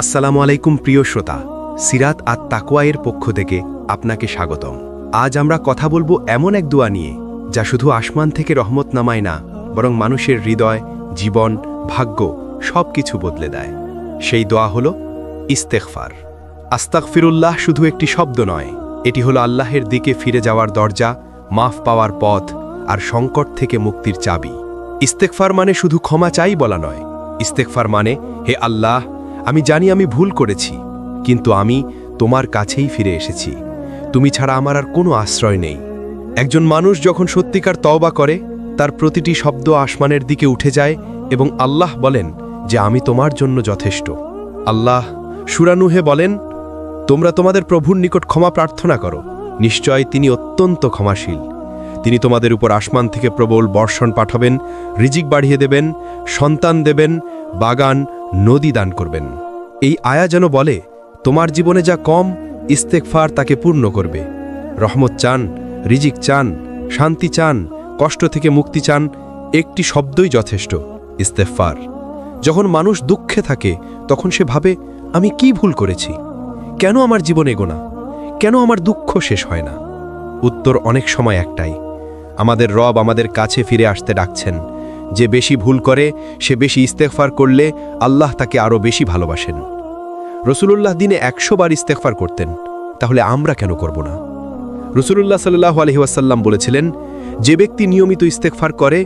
আসসালামু আলাইকুম প্রিয় শ্রোতা, সিরাত আত তাকওয়া এর পক্ষ থেকে আপনাকে স্বাগতম। আজ আমরা কথা বলবো এমন এক দোয়া নিয়ে যা শুধু আসমান থেকে রহমত নামায় না, বরং মানুষের হৃদয়, জীবন, ভাগ্য সবকিছু বদলে দেয়। সেই দোয়া হলো ইস্তেগফার। আস্তাগফিরুল্লাহ শুধু একটি শব্দ নয়, এটি হলো আল্লাহের দিকে ফিরে যাওয়ার দরজা, মাফ পাওয়ার পথ আর সংকট থেকে মুক্তির চাবি। ইস্তেগফার মানে শুধু ক্ষমা চাই বলা নয়। ইস্তেগফার মানে, হে আল্লাহ, আমি জানি আমি ভুল করেছি, কিন্তু আমি তোমার কাছেই ফিরে এসেছি। তুমি ছাড়া আমার আর কোনো আশ্রয় নেই। একজন মানুষ যখন সত্যিকার তওবা করে, তার প্রতিটি শব্দ আসমানের দিকে উঠে যায় এবং আল্লাহ বলেন যে আমি তোমার জন্য যথেষ্ট। আল্লাহ সূরা নূহে বলেন, তোমরা তোমাদের প্রভুর নিকট ক্ষমা প্রার্থনা করো, নিশ্চয় তিনি অত্যন্ত ক্ষমাশীল। তিনি তোমাদের উপর আসমান থেকে প্রবল বর্ষণ পাঠাবেন, রিজিক বাড়িয়ে দেবেন, সন্তান দেবেন, বাগান, নদী দান করবেন। এই আয়া যেন বলে, তোমার জীবনে যা কম, ইস্তেগফার তাকে পূর্ণ করবে। রহমত চান, রিজিক চান, শান্তি চান, কষ্ট থেকে মুক্তি চান, একটি শব্দই যথেষ্ট, ইস্তেগফার। যখন মানুষ দুঃখে থাকে, তখন সে ভাবে, আমি কি ভুল করেছি? কেন আমার জীবন এগোনা? কেন আমার দুঃখ শেষ হয় না? উত্তর অনেক সময় একটাই, আমাদের রব আমাদের কাছে ফিরে আসতে ডাকছেন। যে বেশি ভুল করে, সে বেশি ইস্তেগফার করলে আল্লাহ তাকে আরও বেশি ভালোবাসেন। রাসূলুল্লাহ দিনে 100 বার ইস্তেগফার করতেন, তাহলে আমরা কেন করব না? রাসূলুল্লাহ সাল্লাল্লাহু আলাইহি ওয়াসাল্লাম বলেছিলেন, যে ব্যক্তি নিয়মিত ইস্তেগফার করে,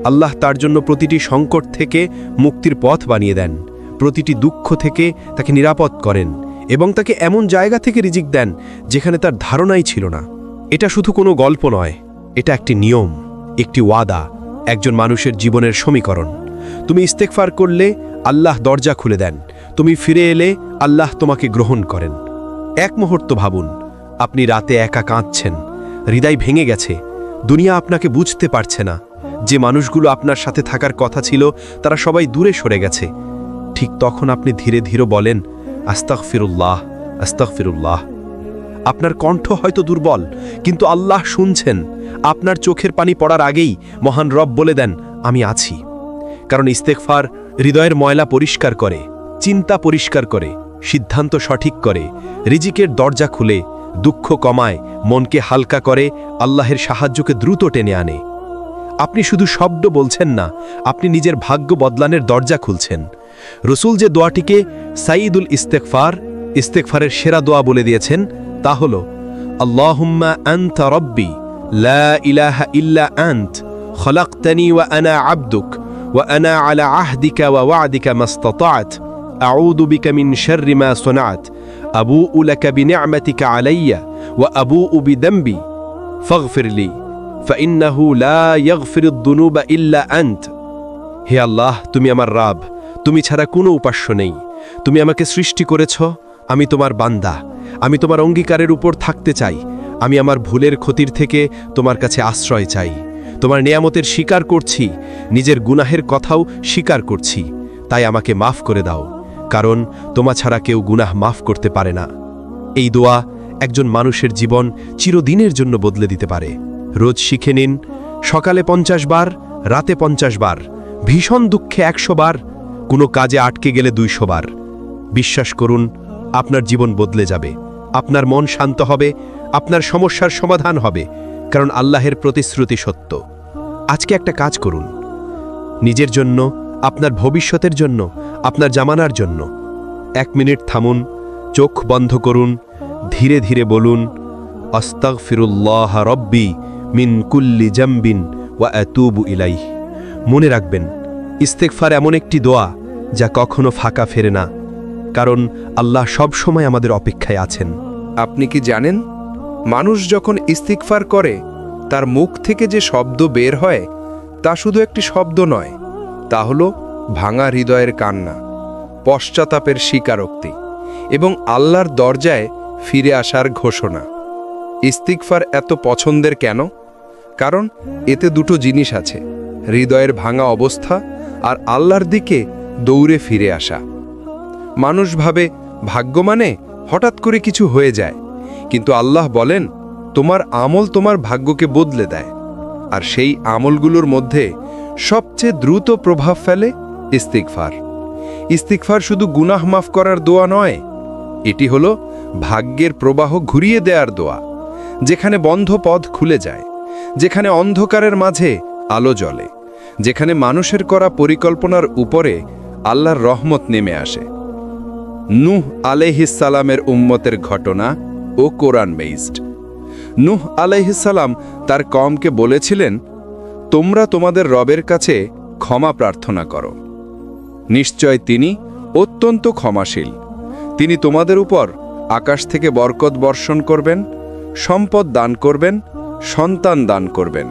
আল্লাহ তার জন্য প্রতিটি সংকট থেকে মুক্তির পথ বানিয়ে দেন, প্রতিটি দুঃখ থেকে তাকে নিরাপদ করেন এবং তাকে এমন জায়গা থেকে রিজিক দেন যেখানে তার ধারণাই ছিল না। এটা শুধু কোনো গল্প নয়, এটা একটি নিয়ম, একটি ওয়াদা, একজন মানুষের জীবনের সমীকরণ। তুমি ইস্তেগফার করলে আল্লাহ দরজা খুলে দেন, তুমি ফিরে এলে আল্লাহ তোমাকে গ্রহণ করেন। এক মুহূর্ত ভাবুন, আপনি রাতে একা কাঁদছেন, হৃদয় ভেঙে গেছে, দুনিয়া আপনাকে বুঝতে পারছে না, যে মানুষগুলো আপনার সাথে থাকার কথা ছিল তারা সবাই দূরে সরে গেছে। ঠিক তখন আপনি ধীরে ধীরে বলেন, আস্তাগফিরুল্লাহ, আস্তাগফিরুল্লাহ। আপনার কণ্ঠ হয়তো দুর্বল, কিন্তু আল্লাহ শুনছেন। আপনার চোখের পানি পড়ার আগেই মহান রব বলে দেন, আমি আছি। কারণ ইস্তেগফার হৃদয়ের ময়লা পরিষ্কার করে, চিন্তা পরিষ্কার করে, সিদ্ধান্ত সঠিক করে, রিজিকের দরজা খুলে, দুঃখ কমায়, মনকে হালকা করে, আল্লাহের সাহায্যকে দ্রুত টেনে আনে। আপনি শুধু শব্দ বলছেন না, আপনি নিজের ভাগ্য বদলানের দরজা খুলছেন। রসুল যে দোয়াটিকে সাইয়্যিদুল ইস্তেগফার, ইস্তেগফারের সেরা দোয়া বলে দিয়েছেন, তা হল, আল্লাহুম্মা আনতা রব্বি লা ইলাহা ইল্লা আনত খলাকতানি ওয়া আনা আবদুক ওয়া আনা আলা আহদিকা ওয়া ওয়া'দিকা মাস্তাতা'ত আউযু বিকা মিন শাররি মা সানা'ত আবুউ লাকা বিনি'মাতিকা আলাইয়া ওয়া আবুউ বিযামবি ফাগফির লি ফাইন্নাহু লা ইয়াগফিরুদ দুনুবা ইল্লা আনত। হে আল্লাহ, তুমি আমার রব, তুমি ছাড়া কোনো উপাস্য নেই। তুমি আমাকে সৃষ্টি করেছ, আমি তোমার বান্দা। আমি তোমার অঙ্গীকারের উপর থাকতে চাই। আমি আমার ভুলের ক্ষতির থেকে তোমার কাছে আশ্রয় চাই। তোমার নিয়ামতের স্বীকার করছি, নিজের গুনাহের কথাও স্বীকার করছি। তাই আমাকে মাফ করে দাও, কারণ তোমা ছাড়া কেউ গুনাহ মাফ করতে পারে না। এই দোয়া একজন মানুষের জীবন চিরদিনের জন্য বদলে দিতে পারে। রোজ শিখে নিন, সকালে 50 বার, রাতে 50 বার, ভীষণ দুঃখে 100 বার, কোনো কাজে আটকে গেলে 200 বার। বিশ্বাস করুন, আপনার জীবন বদলে যাবে, আপনার মন শান্ত হবে, আপনার সমস্যার সমাধান হবে, কারণ আল্লাহের প্রতিশ্রুতি সত্য। আজকে একটা কাজ করুন, নিজের জন্য, আপনার ভবিষ্যতের জন্য, আপনার জামানার জন্য 1 মিনিট থামুন, চোখ বন্ধ করুন, ধীরে ধীরে বলুন, আস্তাগফিরুল্লাহ রব্বি মিন কুল্লি জামবিন ওয়া আতুবু ইলাইহি। মনে রাখবেন, ইস্তেগফার এমন একটি দোয়া যা কখনো ফাঁকা ফেরে না, কারণ আল্লাহ সব সময় আমাদের অপেক্ষায় আছেন। আপনি কি জানেন, মানুষ যখন ইস্তিগফার করে, তার মুখ থেকে যে শব্দ বের হয় তা শুধু একটি শব্দ নয়, তা হলো ভাঙা হৃদয়ের কান্না, পশ্চাতাপের স্বীকারোক্তি এবং আল্লাহর দরজায় ফিরে আসার ঘোষণা। ইস্তিগফার এত পছন্দের কেন? কারণ এতে দুটো জিনিস আছে, হৃদয়ের ভাঙা অবস্থা আর আল্লাহর দিকে দৌড়ে ফিরে আসা। মানুষ ভাবে ভাগ্য মানে হঠাৎ করে কিছু হয়ে যায়, কিন্তু আল্লাহ বলেন, তোমার আমল তোমার ভাগ্যকে বদলে দেয়। আর সেই আমলগুলোর মধ্যে সবচেয়ে দ্রুত প্রভাব ফেলে ইস্তিগফার। ইস্তিগফার শুধু গুনাহ মাফ করার দোয়া নয়, এটি হলো ভাগ্যের প্রবাহ ঘুরিয়ে দেওয়ার দোয়া, যেখানে বন্ধ পথ খুলে যায়, যেখানে অন্ধকারের মাঝে আলো জ্বলে, যেখানে মানুষের করা পরিকল্পনার উপরে আল্লাহর রহমত নেমে আসে। নূহ আলাইহিস সালামের উম্মতের ঘটনা ও কোরআন বেসড। নূহ আলাইহিস সালাম তার কওমকে বলেছিলেন, তোমরা তোমাদের রবের কাছে ক্ষমা প্রার্থনা করো, নিশ্চয় তিনি অত্যন্ত ক্ষমাশীল। তিনি তোমাদের উপর আকাশ থেকে বরকত বর্ষণ করবেন, সম্পদ দান করবেন, সন্তান দান করবেন।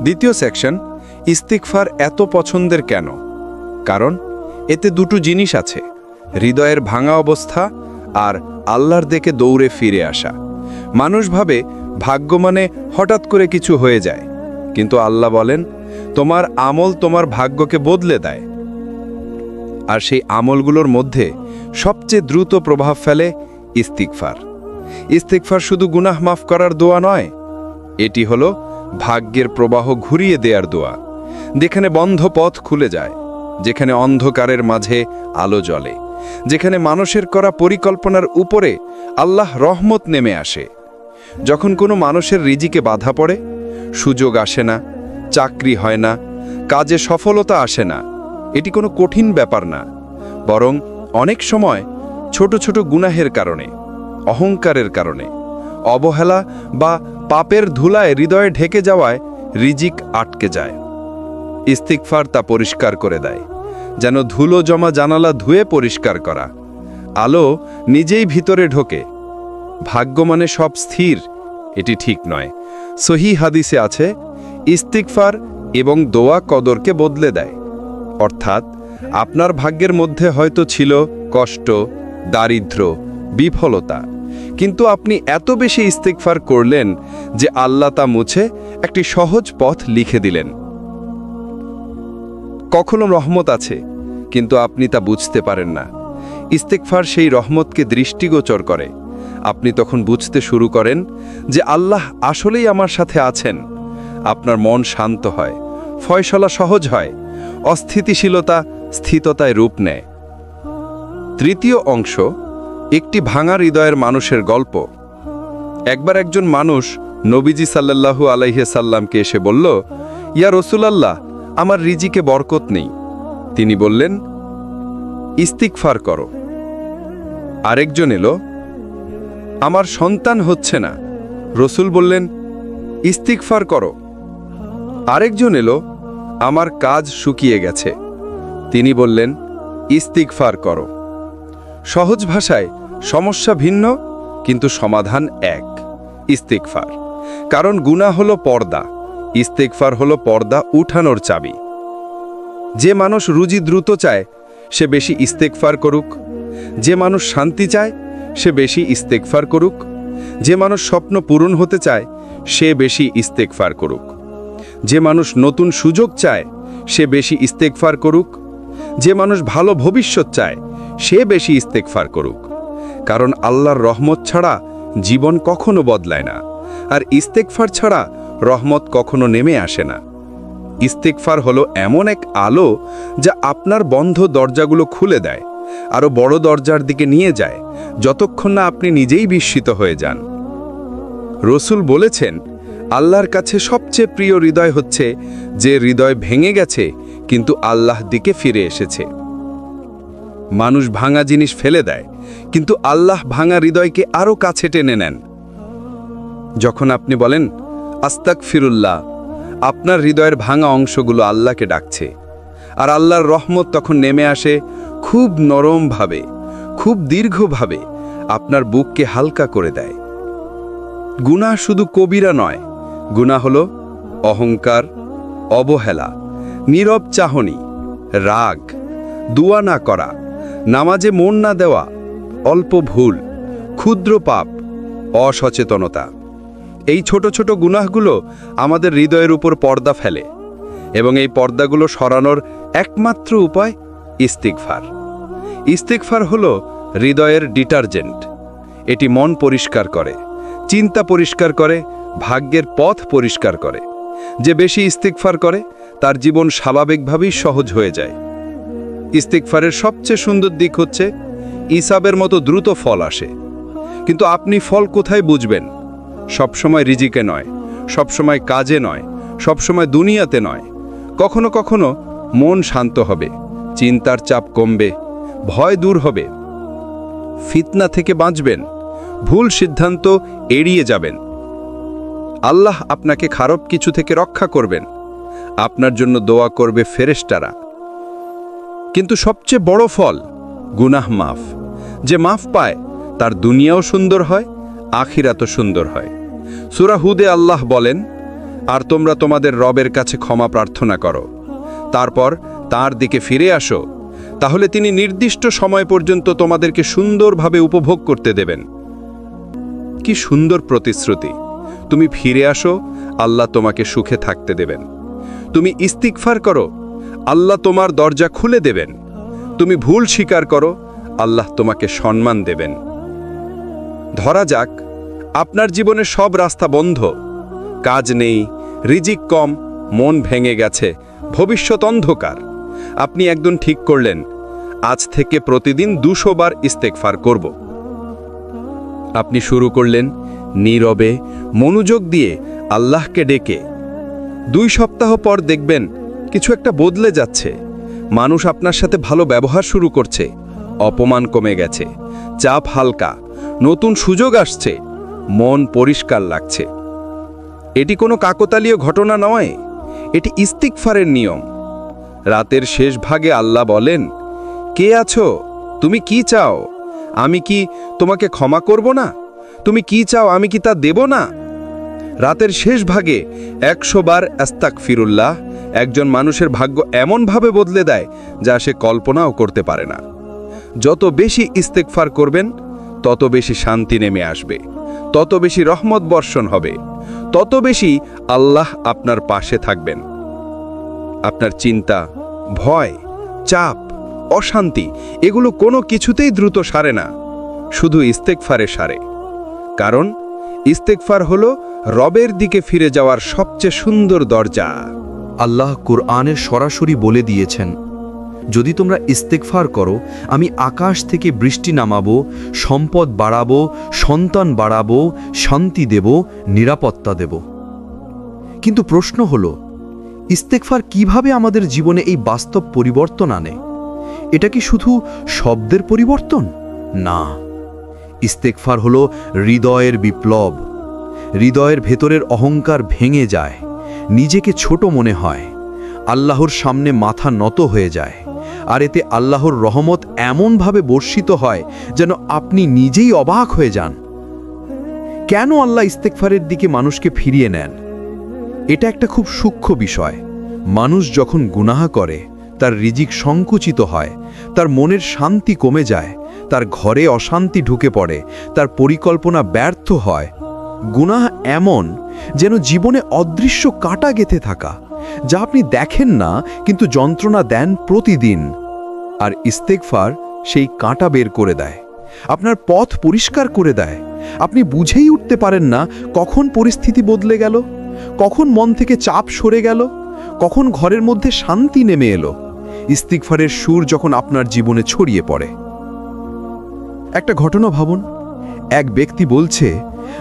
দ্বিতীয় সেকশন, ইস্তিগফার এত পছন্দের কেন? কারণ এতে দুটো জিনিস আছে, হৃদয়ের ভাঙা অবস্থা আর আল্লাহর দিকে দৌড়ে ফিরে আসা। মানুষ ভাবে ভাগ্য মানে হঠাৎ করে কিছু হয়ে যায়, কিন্তু আল্লাহ বলেন তোমার আমল তোমার ভাগ্যকে বদলে দেয়। আর সেই আমলগুলোর মধ্যে সবচেয়ে দ্রুত প্রভাব ফেলে ইস্তিগফার। ইস্তিগফার শুধু গুনাহ মাফ করার দোয়া নয়, এটি হলো ভাগ্যের প্রবাহ ঘুরিয়ে দেওয়ার দোয়া, যেখানে বন্ধ পথ খুলে যায়, যেখানে অন্ধকারের মাঝে আলো জ্বলে, যেখানে মানুষের করা পরিকল্পনার উপরে আল্লাহ রহমত নেমে আসে। যখন কোনো মানুষের রিজিকে বাধা পড়ে, সুযোগ আসে না, চাকরি হয় না, কাজে সফলতা আসে না, এটি কোনো কঠিন ব্যাপার না, বরং অনেক সময় ছোট ছোট গুনাহের কারণে, অহংকারের কারণে, অবহেলা বা পাপের ধুলায় হৃদয়ে ঢেকে যাওয়ায় রিজিক আটকে যায়। ইস্তিগফার তা পরিষ্কার করে দেয়, যেন ধুলো জমা জানালা ধুয়ে পরিষ্কার করা। আলো নিজেই ভিতরে ঢোকে। ভাগ্য মানে সব স্থির, এটি ঠিক নয়। সহিহ হাদিসে আছে, ইস্তিগফার এবং দোয়া কদরকে বদলে দেয়। অর্থাৎ আপনার ভাগ্যের মধ্যে হয়তো ছিল কষ্ট, দারিদ্র্য, বিফলতা, কিন্তু আপনি এত বেশি ইস্তিগফার করলেন যে আল্লাহ তা মুছে একটি সহজ পথ লিখে দিলেন। কখনো রহমত আছে, কিন্তু আপনি তা বুঝতে পারেন না। ইস্তিগফার সেই রহমতকে দৃষ্টিগোচর করে। আপনি তখন বুঝতে শুরু করেন যে আল্লাহ আসলেই আমার সাথে আছেন। আপনার মন শান্ত হয়, ফয়সালা সহজ হয়, অস্থিতিশীলতা স্থিততায় রূপ নেয়। তৃতীয় অংশ, একটি ভাঙা হৃদয়ের মানুষের গল্প। একবার একজন মানুষ নবীজি সাল্লাল্লাহু আলাইহি সাল্লামকে এসে বলল, ইয়া রাসূলুল্লাহ, আমার রিজিকে বরকত নেই। তিনি বললেন, ইস্তিগফার করো। আরেকজন এলো, আমার সন্তান হচ্ছে না। রসূল বললেন, ইস্তিগফার করো। আরেকজন এলো, আমার কাজ শুকিয়ে গেছে। তিনি বললেন, ইস্তিগফার করো। সহজ ভাষায় সমস্যা ভিন্ন, কিন্তু সমাধান এক, ইস্তিগফার। কারণ গুনাহ হলো পর্দা, ইস্তিগফার হলো পর্দা উঠানোর চাবি। যে মানুষ রুজি দ্রুত চায় সে বেশি ইস্তিগফার করুক, যে মানুষ শান্তি চায় সে বেশি ইস্তিগফার করুক, যে মানুষ স্বপ্ন পূরণ হতে চায় সে বেশি ইস্তিগফার করুক, যে মানুষ নতুন সুযোগ চায় সে বেশি ইস্তিগফার করুক, যে মানুষ ভালো ভবিষ্যৎ চায় সে বেশি ইস্তিগফার করুক। কারণ আল্লাহর রহমত ছাড়া জীবন কখনো বদলায় না, আর ইস্তিগফার ছাড়া রহমত কখনো নেমে আসে না। ইস্তিগফার হলো এমন এক আলো যা আপনার বন্ধ দরজাগুলো খুলে দেয়, আরও বড় দরজার দিকে নিয়ে যায়, যতক্ষণ না আপনি নিজেই বিস্মিত হয়ে যান। রসূল বলেছেন, আল্লাহর কাছে সবচেয়ে প্রিয় হৃদয় হচ্ছে যে হৃদয় ভেঙে গেছে কিন্তু আল্লাহ দিকে ফিরে এসেছে। মানুষ ভাঙা জিনিস ফেলে দেয়, কিন্তু আল্লাহ ভাঙা হৃদয়কে আরও কাছে টেনে নেন। যখন আপনি বলেন আস্তাগফিরুল্লাহ, আপনার হৃদয়ের ভাঙা অংশগুলো আল্লাহকে ডাকছে, আর আল্লাহর রহমত তখন নেমে আসে খুব নরমভাবে, খুব দীর্ঘভাবে, আপনার বুককে হালকা করে দেয়। গুনাহ শুধু কবিরা নয়, গুনাহ হলো অহংকার, অবহেলা, নীরব চাহনি, রাগ, দুয়া না করা, নামাজে মন না দেওয়া, অল্প ভুল, ক্ষুদ্র পাপ, অসচেতনতা। এই ছোট ছোট গুনাহগুলো আমাদের হৃদয়ের উপর পর্দা ফেলে, এবং এই পর্দাগুলো সরানোর একমাত্র উপায় ইস্তিগফার। ইস্তিগফার হলো হৃদয়ের ডিটারজেন্ট। এটি মন পরিষ্কার করে, চিন্তা পরিষ্কার করে, ভাগ্যের পথ পরিষ্কার করে। যে বেশি ইস্তিগফার করে তার জীবন স্বাভাবিকভাবেই সহজ হয়ে যায়। ইস্তিগফারের সবচেয়ে সুন্দর দিক হচ্ছে ইসাবের মতো দ্রুত ফল আসে। কিন্তু আপনি ফল কোথায় বুঝবেন? সবসময় রিজিকে নয়, সবসময় কাজে নয়, সবসময় দুনিয়াতে নয়। কখনো কখনো মন শান্ত হবে, চিন্তার চাপ কমবে, ভয় দূর হবে, ফিতনা থেকে বাঁচবেন, ভুল সিদ্ধান্ত এড়িয়ে যাবেন। আল্লাহ আপনাকে খারাপ কিছু থেকে রক্ষা করবেন, আপনার জন্য দোয়া করবে ফেরেশতারা। কিন্তু সবচেয়ে বড় ফল গুনাহ মাফ। যে মাফ পায় তার দুনিয়াও সুন্দর হয়, আখিরাতও সুন্দর হয়। সূরা হুদে আল্লাহ বলেন, আর তোমরা তোমাদের রবের কাছে ক্ষমা প্রার্থনা করো, তারপর তার দিকে ফিরে আসো, তাহলে তিনি নির্দিষ্ট সময় পর্যন্ত তোমাদেরকে সুন্দরভাবে উপভোগ করতে দেবেন। কি সুন্দর প্রতিশ্রুতি! তুমি ফিরে আসো, আল্লাহ তোমাকে সুখে থাকতে দেবেন। তুমি ইস্তিগফার করো, আল্লাহ তোমার দরজা খুলে দেবেন। তুমি ভুল স্বীকার করো, আল্লাহ তোমাকে সম্মান দেবেন। ধরা যাক আপনার জীবনে সব রাস্তা বন্ধ, কাজ নেই, রিজিক কম, মন ভেঙে গেছে, ভবিষ্যৎ অন্ধকার। আপনি একদিন ঠিক করলেন, আজ থেকে প্রতিদিন 200 বার ইস্তেগফার করব। আপনি শুরু করলেন নীরবে, মনোযোগ দিয়ে আল্লাহকে ডেকে। 2 সপ্তাহ পর দেখবেন কিছু একটা বদলে যাচ্ছে। মানুষ আপনার সাথে ভালো ব্যবহার শুরু করছে, অপমান কমে গেছে, চাপ হালকা, নতুন সুযোগ আসছে, মন পরিষ্কার লাগছে। এটি কোনো কাকতালীয় ঘটনা নয়, এটি ইস্তিগফারের নিয়ম। রাতের শেষ ভাগে আল্লাহ বলেন, কে আছো? তুমি কি চাও? আমি কি তোমাকে ক্ষমা করব না? তুমি কি চাও, আমি কি তা দেব না? রাতের শেষ ভাগে 100 বার আস্তাগফিরুল্লাহ একজন মানুষের ভাগ্য এমনভাবে বদলে দেয় যা সে কল্পনাও করতে পারে না। যত বেশি ইস্তেগফার করবেন তত বেশি শান্তি নেমে আসবে, তত বেশি রহমত বর্ষণ হবে, তত বেশি আল্লাহ আপনার পাশে থাকবেন। আপনার চিন্তা, ভয়, চাপ, অশান্তি এগুলো কোনো কিছুতেই দ্রুত সারে না, শুধু ইস্তেগফারে সারে। কারণ ইস্তেগফার হলো রবের দিকে ফিরে যাওয়ার সবচেয়ে সুন্দর দরজা। আল্লাহ কুরআনে সরাসরি বলে দিয়েছেন, যদি তোমরা ইস্তেগফার করো আমি আকাশ থেকে বৃষ্টি নামাবো, সম্পদ বাড়াবো, সন্তান বাড়াবো, শান্তি দেব, নিরাপত্তা দেব। কিন্তু প্রশ্ন হলো, ইস্তেগফার কিভাবে আমাদের জীবনে এই বাস্তব পরিবর্তন আনে? এটা কি শুধু শব্দের পরিবর্তন? না, ইস্তেগফার হলো হৃদয়ের বিপ্লব। হৃদয়ের ভেতরের অহংকার ভেঙে যায়, নিজেকে ছোট মনে হয়, আল্লাহর সামনে মাথা নত হয়ে যায়, আর এতে আল্লাহর রহমত এমনভাবে বর্ষিত হয় যেন আপনি নিজেই অবাক হয়ে যান। কেন আল্লাহ ইস্তেগফারের দিকে মানুষকে ফিরিয়ে নেন? এটা একটা খুব সূক্ষ্ম বিষয়। মানুষ যখন গুনাহ করে তার রিজিক সংকুচিত হয়, তার মনের শান্তি কমে যায়, তার ঘরে অশান্তি ঢুকে পড়ে, তার পরিকল্পনা ব্যর্থ হয়। গুনাহ এমন যেন জীবনে অদৃশ্য কাঁটা গেঁথে থাকা, যা আপনি দেখেন না কিন্তু যন্ত্রণা দেন প্রতিদিন। আর ইস্তেগফার সেই কাঁটা বের করে দেয়, আপনার পথ পরিষ্কার করে দেয়। আপনি বুঝেই উঠতে পারেন না কখন পরিস্থিতি বদলে গেল, কখন মন থেকে চাপ সরে গেল, কখন ঘরের মধ্যে শান্তি নেমে এলো। ইস্তিগফারের সুর যখন আপনার জীবনে ছড়িয়ে পড়ে। একটা ঘটনা ভাবুন, এক ব্যক্তি বলছে,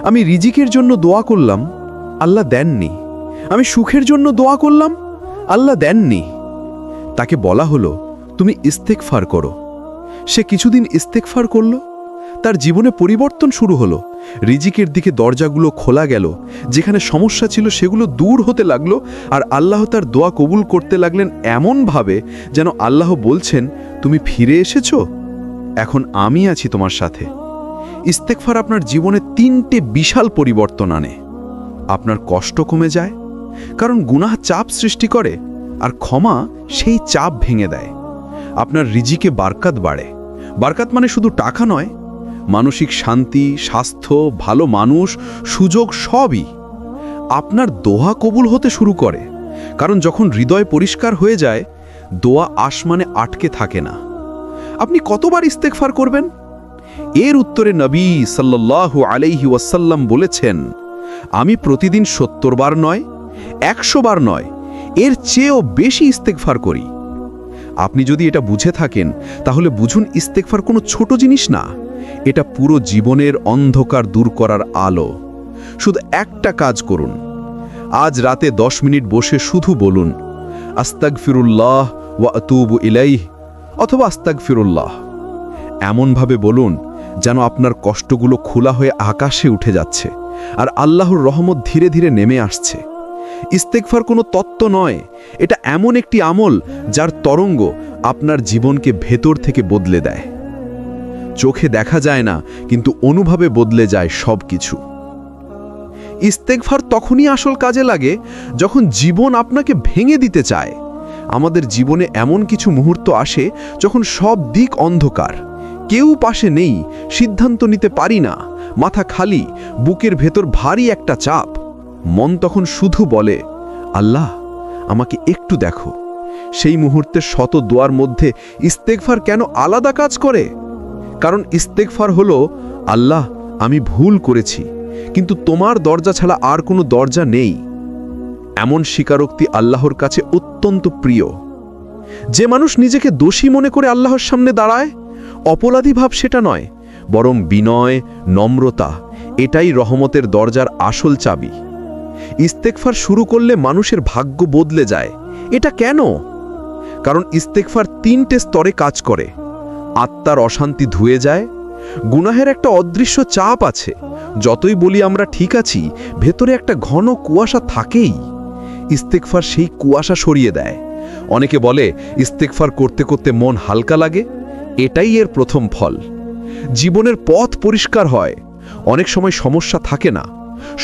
আমি রিজিকের জন্য দোয়া করলাম, আল্লাহ দেননি। আমি সুখের জন্য দোয়া করলাম, আল্লাহ দেননি। তাকে বলা হলো, তুমি ইস্তেগফার করো। সে কিছুদিন ইস্তেগফার করল, তার জীবনে পরিবর্তন শুরু হলো। রিজিকের দিকে দরজাগুলো খোলা গেল, যেখানে সমস্যা ছিল সেগুলো দূর হতে লাগলো, আর আল্লাহ তার দোয়া কবুল করতে লাগলেন এমনভাবে যেন আল্লাহ বলছেন, তুমি ফিরে এসেছো, এখন আমি আছি তোমার সাথে। ইস্তেগফার আপনার জীবনে 3টে বিশাল পরিবর্তন আনে। আপনার কষ্ট কমে যায়, কারণ গুনাহ চাপ সৃষ্টি করে, আর ক্ষমা সেই চাপ ভেঙে দেয়। আপনার রিজিকে বারকাত বাড়ে। বারকাত মানে শুধু টাকা নয়, মানসিক শান্তি, স্বাস্থ্য, ভালো মানুষ, সুযোগ সবই। আপনার দোয়া কবুল হতে শুরু করে, কারণ যখন হৃদয় পরিষ্কার হয়ে যায়, দোয়া আসমানে আটকে থাকে না। আপনি কতবার ইস্তেগফার করবেন? এর উত্তরে নবী সাল্লাল্লাহু আলাইহি ওয়াসাল্লাম বলেছেন, আমি প্রতিদিন 70 বার নয়, 100 বার নয়, এর চেয়েও বেশি ইস্তেগফার করি। আপনি যদি এটা বুঝে থাকেন তাহলে বুঝুন ইস্তেগফার কোনো ছোট জিনিস না, এটা পুরো জীবনের অন্ধকার দূর করার আলো। শুধু একটা কাজ করুন, আজ রাতে 10 মিনিট বসে শুধু বলুন আস্তাগফিরুল্লাহ ওয়া আতুবু ইলাইহ অথবা আস্তাগফিরুল্লাহ। এমনভাবে বলুন যেন আপনার কষ্টগুলো খোলা হয়ে আকাশে উঠে যাচ্ছে আর আল্লাহর রহমত ধীরে ধীরে নেমে আসছে। ইস্তেগফার কোনো তত্ত্ব নয়, এটা এমন একটি আমল যার তরঙ্গ আপনার জীবনকে ভেতর থেকে বদলে দেয়। চোখে দেখা যায় না, কিন্তু অনুভবে বদলে যায় সব কিছু। ইস্তেগফার তখনই আসল কাজে লাগে যখন জীবন আপনাকে ভেঙে দিতে চায়। আমাদের জীবনে এমন কিছু মুহূর্ত আসে যখন সব দিক অন্ধকার, কেউ পাশে নেই, সিদ্ধান্ত নিতে পারি না, মাথা খালি, বুকের ভেতর ভারী একটা চাপ। মন তখন শুধু বলে, আল্লাহ আমাকে একটু দেখো। সেই মুহূর্তে শত দোয়ার মধ্যে ইস্তেগফার কেন আলাদা কাজ করে? কারণ ইস্তেগফার হলো, আল্লাহ আমি ভুল করেছি, কিন্তু তোমার দরজা ছাড়া আর কোনো দরজা নেই। এমন স্বীকারোক্তি আল্লাহর কাছে অত্যন্ত প্রিয়। যে মানুষ নিজেকে দোষী মনে করে আল্লাহর সামনে দাঁড়ায়, অপরাধী ভাব সেটা নয়, বরং বিনয়, নম্রতা, এটাই রহমতের দরজার আসল চাবি। ইস্তেগফার শুরু করলে মানুষের ভাগ্য বদলে যায়। এটা কেন? কারণ ইস্তেগফার 3টে স্তরে কাজ করে। আত্মার অশান্তি ধুয়ে যায়। গুনাহের একটা অদৃশ্য চাপ আছে, যতই বলি আমরা ঠিক আছি, ভেতরে একটা ঘন কুয়াশা থাকেই। ইস্তেগফার সেই কুয়াশা সরিয়ে দেয়। অনেকে বলে ইস্তেগফার করতে করতে মন হালকা লাগে, এটাই এর প্রথম ফল। জীবনের পথ পরিষ্কার হয়। অনেক সময় সমস্যা থাকে না,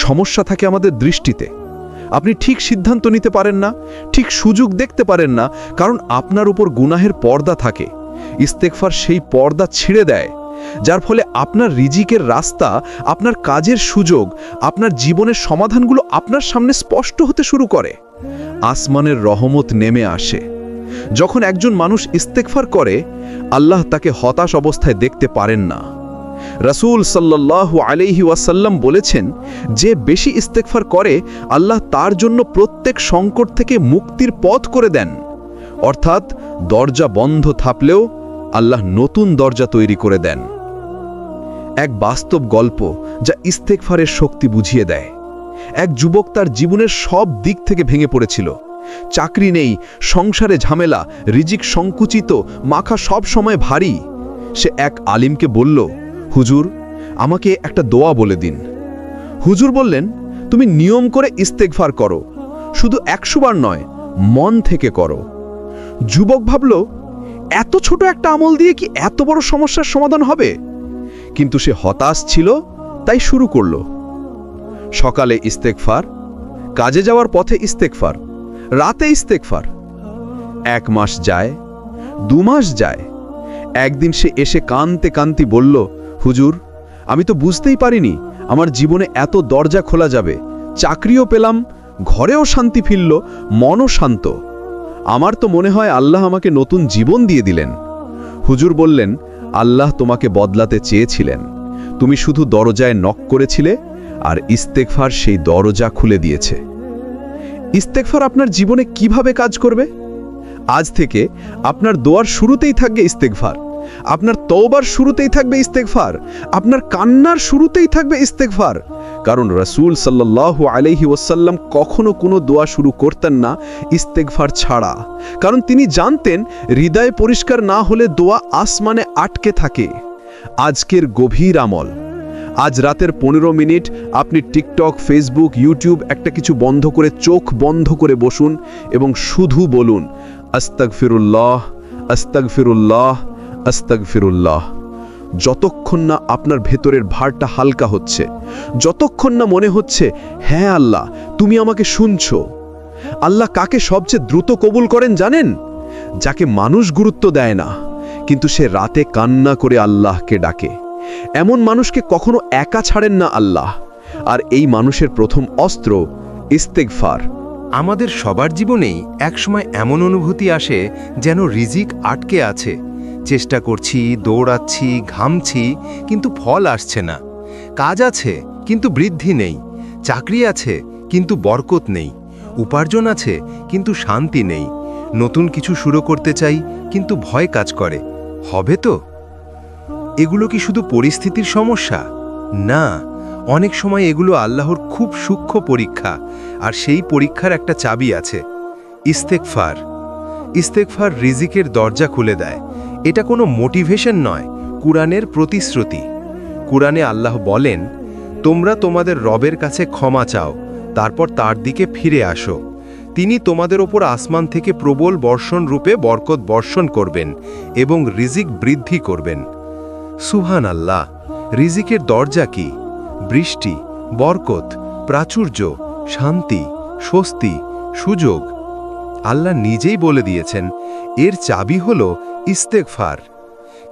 সমস্যা থাকে আমাদের দৃষ্টিতে। আপনি ঠিক সিদ্ধান্ত নিতে পারেন না, ঠিক সুযোগ দেখতে পারেন না, কারণ আপনার উপর গুনাহের পর্দা থাকে। ইস্তেগফার সেই পর্দা ছিঁড়ে দেয়, যার ফলে আপনার রিজিকের রাস্তা, আপনার কাজের সুযোগ, আপনার জীবনের সমাধানগুলো আপনার সামনে স্পষ্ট হতে শুরু করে। আসমানের রহমত নেমে আসে। যখন একজন মানুষ ইস্তেগফার করে, আল্লাহ তাকে হতাশ অবস্থায় দেখতে পারেন না। রাসূল সাল্লাল্লাহু আলাইহি ওয়াসাল্লাম বলেছেন, যে বেশি ইস্তেগফার করে আল্লাহ তার জন্য প্রত্যেক সংকট থেকে মুক্তির পথ করে দেন। অর্থাৎ দরজা বন্ধ থাকলেও আল্লাহ নতুন দরজা তৈরি করে দেন। এক বাস্তব গল্প যা ইস্তেগফারের শক্তি বুঝিয়ে দেয়। এক যুবক তার জীবনের সব দিক থেকে ভেঙে পড়েছিল। চাকরি নেই, সংসারে ঝামেলা, রিজিক সংকুচিত, মাথা সব সময় ভারী। সে এক আলিমকে বলল, হুজুর আমাকে একটা দোয়া বলে দিন। হুজুর বললেন, তুমি নিয়ম করে ইস্তেগফার করো, শুধু 100 বার নয়, মন থেকে করো। যুবক ভাবল, এত ছোট একটা আমল দিয়ে কি এত বড় সমস্যার সমাধান হবে? কিন্তু সে হতাশ ছিল, তাই শুরু করল। সকালে ইস্তেগফার, কাজে যাওয়ার পথে ইস্তেগফার, রাতে ইস্তেগফার। 1 মাস যায়, 2 মাস যায়। একদিন সে এসে কাঁদতে কাঁদতে বলল, হুজুর আমি তো বুঝতেই পারিনি আমার জীবনে এত দরজা খোলা যাবে। চাকরিও পেলাম, ঘরেও শান্তি ফিরল, মনও শান্ত। আমার তো মনে হয় আল্লাহ আমাকে নতুন জীবন দিয়ে দিলেন। হুজুর বললেন, আল্লাহ তোমাকে বদলাতে চেয়েছিলেন, তুমি শুধু দরজায় নক করেছিলে, আর ইস্তেগফার সেই দরজা খুলে দিয়েছে। ইস্তেগফার আপনার জীবনে কিভাবে কাজ করবে? আজ থেকে আপনার দোয়ার শুরুতেই থাকবে ইস্তেগফার, আপনার তওবার শুরুতেই থাকবে ইস্তেগফার, আপনার কান্নার শুরুতেই থাকবে ইস্তেগফার। কারণ রাসূল সাল্লাল্লাহু আলাইহি ওয়াসাল্লাম কখনো কোনো দোয়া শুরু করতেন না ইস্তেগফার ছাড়া। কারণ তিনি জানতেন হৃদয় পরিষ্কার না হলে দোয়া আসমানে আটকে থাকে। আজকের গভীর আমল, আজ রাতের 15 মিনিট আপনি টিকটক, ফেসবুক, ইউটিউব একটা কিছু বন্ধ করে চোখ বন্ধ করে বসুন এবং শুধু বলুন আস্তাগফিরুল্লাহ, আস্তাগফিরুল্লাহ, আস্তাগফিরুল্লাহ। যতক্ষণ না আপনার ভেতরের ভারটা হালকা হচ্ছে, যতক্ষণ না মনে হচ্ছে হ্যাঁ আল্লাহ তুমি আমাকে শুনছো। আল্লাহ কাকে সবচেয়ে দ্রুত কবুল করেন জানেন? যাকে মানুষ গুরুত্ব দেয় না, কিন্তু সে রাতে কান্না করে আল্লাহকে ডাকে। এমন মানুষকে কখনো একা ছাড়েন না আল্লাহ। আর এই মানুষের প্রথম অস্ত্র ইস্তেগফার। আমাদের সবার জীবনেই একসময় এমন অনুভূতি আসে যেন রিজিক আটকে আছে। চেষ্টা করছি, দৌড়াচ্ছি, ঘামছি, কিন্তু ফল আসছে না। কাজ আছে কিন্তু বৃদ্ধি নেই, চাকরি আছে কিন্তু বরকত নেই, উপার্জন আছে কিন্তু শান্তি নেই, নতুন কিছু শুরু করতে চাই, কিন্তু ভয় কাজ করে, হবে তো? এগুলো কি শুধু পরিস্থিতির সমস্যা? না, অনেক সময় এগুলো আল্লাহর খুব সূক্ষ্ম পরীক্ষা, আর সেই পরীক্ষার একটা চাবি আছে, ইস্তেগফার। ইস্তেগফার রিজিকের দরজা খুলে দেয়। এটা কোনো মোটিভেশন নয়, কুরআনের প্রতিশ্রুতি। কুরআনে আল্লাহ বলেন, তোমরা তোমাদের রবের কাছে ক্ষমা চাও, তারপর তার দিকে ফিরে আসো। তিনি তোমাদের ওপর আসমান থেকে প্রবল বর্ষণ রূপে বরকত বর্ষণ করবেন এবং রিজিক বৃদ্ধি করবেন। সুবহান আল্লাহ! রিজিকের দরজা কি? বৃষ্টি, বরকত, প্রাচুর্য, শান্তি, স্বস্তি, সুযোগ। আল্লাহ নিজেই বলে দিয়েছেন, এর চাবি হলো ইস্তেগফার।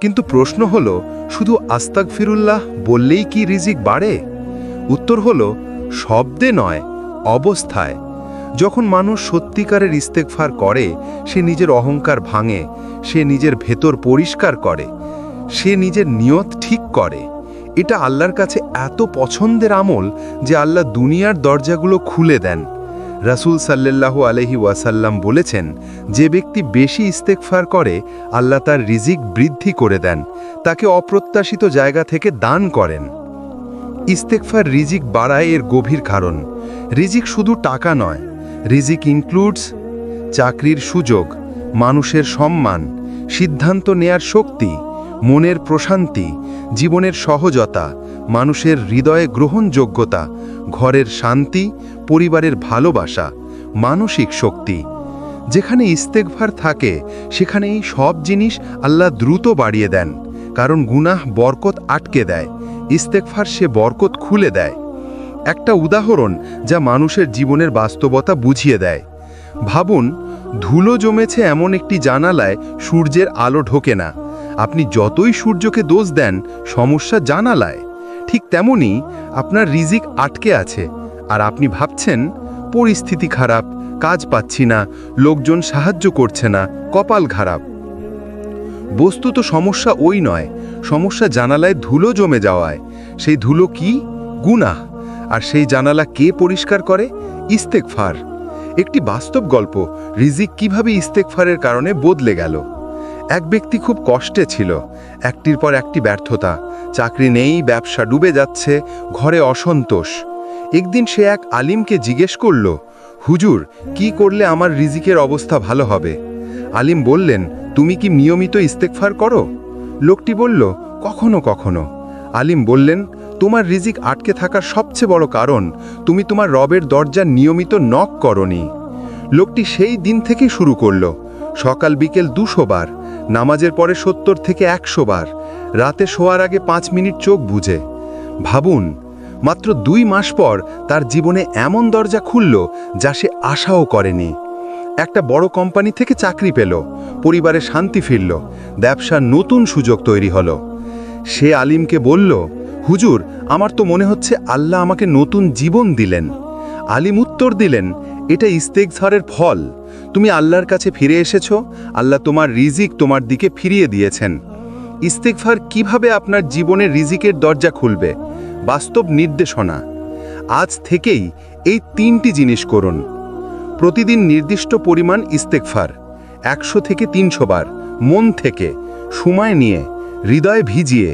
কিন্তু প্রশ্ন হলো, শুধু আস্তাগফিরুল্লাহ বললেই কি রিজিক বাড়ে? উত্তর হলো, শব্দে নয়, অবস্থায়। যখন মানুষ সত্যিকারের ইস্তেগফার করে, সে নিজের অহংকার ভাঙে, সে নিজের ভেতর পরিষ্কার করে, সে নিজের নিয়ত ঠিক করে। এটা আল্লাহর কাছে এত পছন্দের আমল যে আল্লাহ দুনিয়ার দরজাগুলো খুলে দেন। রাসূল সাল্লাল্লাহু আলাইহি ওয়াসাল্লাম বলেছেন, যে ব্যক্তি বেশি ইস্তেগফার করে, আল্লাহ তার রিজিক বৃদ্ধি করে দেন, তাকে অপ্রত্যাশিত জায়গা থেকে দান করেন। ইস্তেগফার রিজিক বাড়ায় এর গভীর কারণ। রিজিক শুধু টাকা নয়, রিজিক ইনক্লুডস চাকরির সুযোগ, মানুষের সম্মান, সিদ্ধান্ত নেয়ার শক্তি, মনের প্রশান্তি, জীবনের সহজতা, মানুষের হৃদয়ে গ্রহণযোগ্যতা, ঘরের শান্তি, পরিবারের ভালোবাসা, মানসিক শক্তি। যেখানে ইস্তেগফার থাকে, সেখানে এই সব জিনিস আল্লাহ দ্রুত বাড়িয়ে দেন, কারণ গুনাহ বরকত আটকে দেয়, ইস্তেগফার সে বরকত খুলে দেয়। একটা উদাহরণ যা মানুষের জীবনের বাস্তবতা বুঝিয়ে দেয়। ভাবুন, ধুলো জমেছে এমন একটি জানালায় সূর্যের আলো ঢোকে না। আপনি যতই সূর্যকে দোষ দেন, সমস্যা জানালায়। ঠিক তেমনি আপনার রিজিক আটকে আছে, আর আপনি ভাবছেন পরিস্থিতি খারাপ, কাজ পাচ্ছি না, লোকজন সাহায্য করছে না, কপাল খারাপ। বস্তুত সমস্যা ওই নয়, সমস্যা জানালায় ধুলো জমে যাওয়ায়। সেই ধুলো কি? গুনাহ। আর সেই জানালা কে পরিষ্কার করে? ইস্তেগফার। একটি বাস্তব গল্প, রিজিক কিভাবে ইস্তেগফারের কারণে বদলে গেল। এক ব্যক্তি খুব কষ্টে ছিল, একটির পর একটি ব্যর্থতা, চাকরি নেই, ব্যবসা ডুবে যাচ্ছে, ঘরে অসন্তোষ। একদিন সে এক আলিমকে জিজ্ঞেস করল, হুজুর, কি করলে আমার রিজিকের অবস্থা ভালো হবে? আলিম বললেন, তুমি কি নিয়মিত ইস্তেগফার করো? লোকটি বলল, কখনো কখনো। আলিম বললেন, তোমার রিজিক আটকে থাকার সবচেয়ে বড় কারণ তুমি তোমার রবের দরজা নিয়মিত নক করনি। লোকটি সেই দিন থেকে শুরু করল, সকাল বিকেল 200 বার, নামাজের পরে 70 থেকে 100 বার, রাতে শোয়ার আগে 5 মিনিট চোখ বুজে। ভাবুন, মাত্র 2 মাস পর তার জীবনে এমন দরজা খুলল যা সে আশাও করেনি। একটা বড় কোম্পানি থেকে চাকরি পেল, পরিবারে শান্তি ফিরল, ব্যবসার নতুন সুযোগ তৈরি হলো। সে আলিমকে বলল, হুজুর, আমার তো মনে হচ্ছে আল্লাহ আমাকে নতুন জীবন দিলেন। আলিম উত্তর দিলেন, এটা ইস্তেগফারের ফল। তুমি আল্লাহর কাছে ফিরে এসেছো, আল্লাহ তোমার রিজিক তোমার দিকে ফিরিয়ে দিয়েছেন। ইস্তেগফার কিভাবে আপনার জীবনে রিজিকের দরজা খুলবে? বাস্তব নির্দেশনা। আজ থেকেই এই 3টি জিনিস করুন। প্রতিদিন নির্দিষ্ট পরিমাণ ইস্তেগফার, 100 থেকে 300 বার, মন থেকে, সময় নিয়ে, হৃদয় ভিজিয়ে।